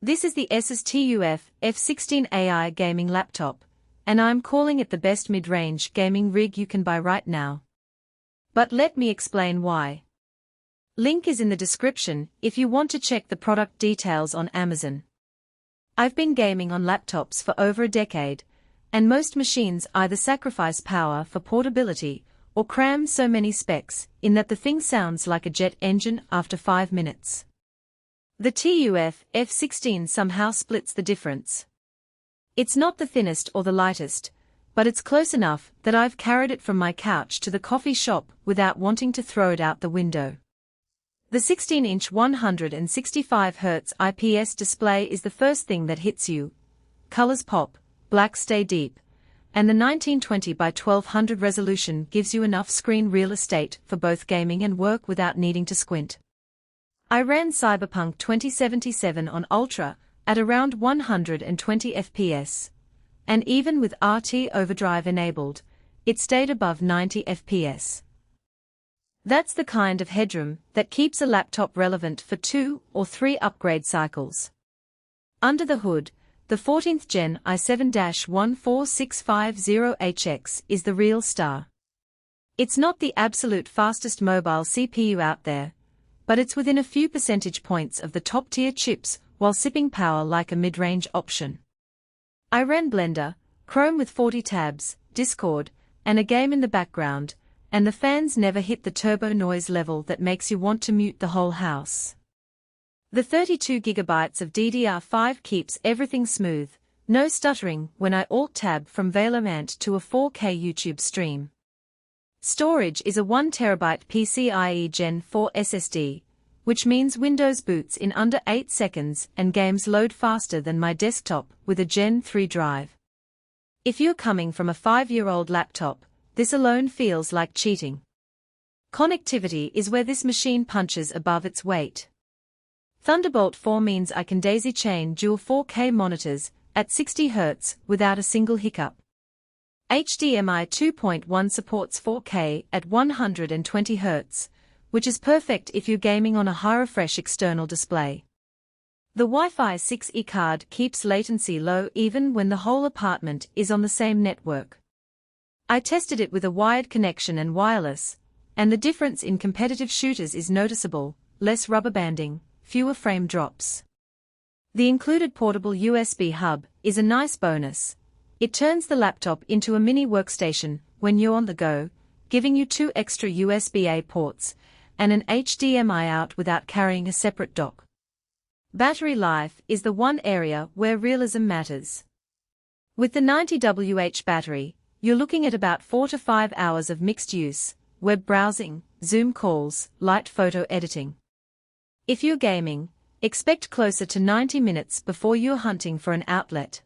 This is the ASUS TUF F16 AI gaming laptop, and I'm calling it the best mid-range gaming rig you can buy right now. But let me explain why. Link is in the description if you want to check the product details on Amazon. I've been gaming on laptops for over a decade, and most machines either sacrifice power for portability or cram so many specs in that the thing sounds like a jet engine after 5 minutes. The TUF F16 somehow splits the difference. It's not the thinnest or the lightest, but it's close enough that I've carried it from my couch to the coffee shop without wanting to throw it out the window. The 16-inch 165Hz IPS display is the first thing that hits you. Colors pop, blacks stay deep, and the 1920 by 1200 resolution gives you enough screen real estate for both gaming and work without needing to squint. I ran Cyberpunk 2077 on Ultra at around 120 FPS, and even with RT overdrive enabled, it stayed above 90 FPS. That's the kind of headroom that keeps a laptop relevant for 2 or 3 upgrade cycles. Under the hood, the 14th Gen i7-14650HX is the real star. It's not the absolute fastest mobile CPU out there, but it's within a few percentage points of the top-tier chips while sipping power like a mid-range option. I ran Blender, Chrome with 40 tabs, Discord, and a game in the background, and the fans never hit the turbo noise level that makes you want to mute the whole house. The 32GB of DDR5 keeps everything smooth, no stuttering when I Alt-Tab from Valorant to a 4K YouTube stream. Storage is a 1TB PCIe Gen 4 SSD, which means Windows boots in under 8 seconds and games load faster than my desktop with a Gen 3 drive. If you're coming from a 5-year-old laptop, this alone feels like cheating. Connectivity is where this machine punches above its weight. Thunderbolt 4 means I can daisy-chain dual 4K monitors at 60 Hz without a single hiccup. HDMI 2.1 supports 4K at 120 Hz, which is perfect if you're gaming on a high-refresh external display. The Wi-Fi 6E card keeps latency low even when the whole apartment is on the same network. I tested it with a wired connection and wireless, and the difference in competitive shooters is noticeable: less rubber banding, fewer frame drops. The included portable USB hub is a nice bonus. It turns the laptop into a mini workstation when you're on the go, giving you 2 extra USB-A ports and an HDMI out without carrying a separate dock. Battery life is the one area where realism matters. With the 90Wh battery, you're looking at about 4 to 5 hours of mixed use, web browsing, Zoom calls, light photo editing. If you're gaming, expect closer to 90 minutes before you're hunting for an outlet.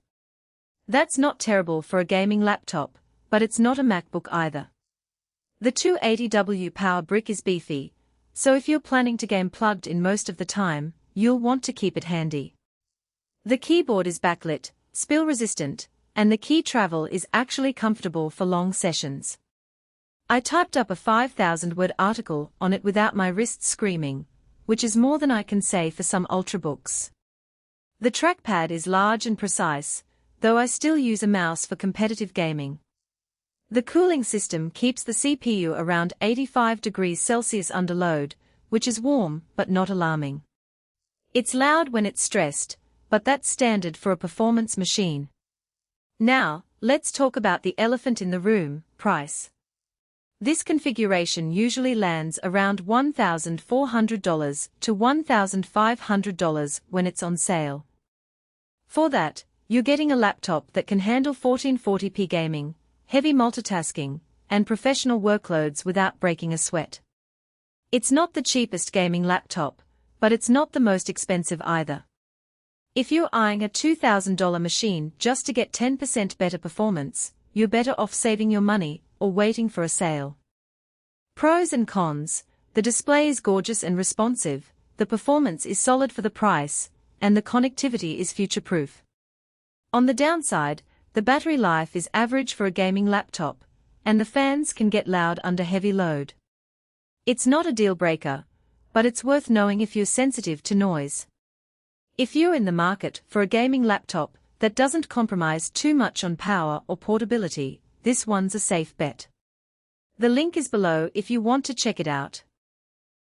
That's not terrible for a gaming laptop, but it's not a MacBook either. The 280W power brick is beefy, so if you're planning to game plugged in most of the time, you'll want to keep it handy. The keyboard is backlit, spill-resistant, and the key travel is actually comfortable for long sessions. I typed up a 5,000-word article on it without my wrists screaming, which is more than I can say for some ultrabooks. The trackpad is large and precise, though I still use a mouse for competitive gaming. The cooling system keeps the CPU around 85 degrees Celsius under load, which is warm but not alarming. It's loud when it's stressed, but that's standard for a performance machine. Now, let's talk about the elephant in the room: price. This configuration usually lands around $1,400 to $1,500 when it's on sale. For that, you're getting a laptop that can handle 1440p gaming, heavy multitasking, and professional workloads without breaking a sweat. It's not the cheapest gaming laptop, but it's not the most expensive either. If you're eyeing a $2,000 machine just to get 10% better performance, you're better off saving your money or waiting for a sale. Pros and cons: the display is gorgeous and responsive, the performance is solid for the price, and the connectivity is future-proof. On the downside, the battery life is average for a gaming laptop, and the fans can get loud under heavy load. It's not a deal breaker, but it's worth knowing if you're sensitive to noise. If you're in the market for a gaming laptop that doesn't compromise too much on power or portability, this one's a safe bet. The link is below if you want to check it out.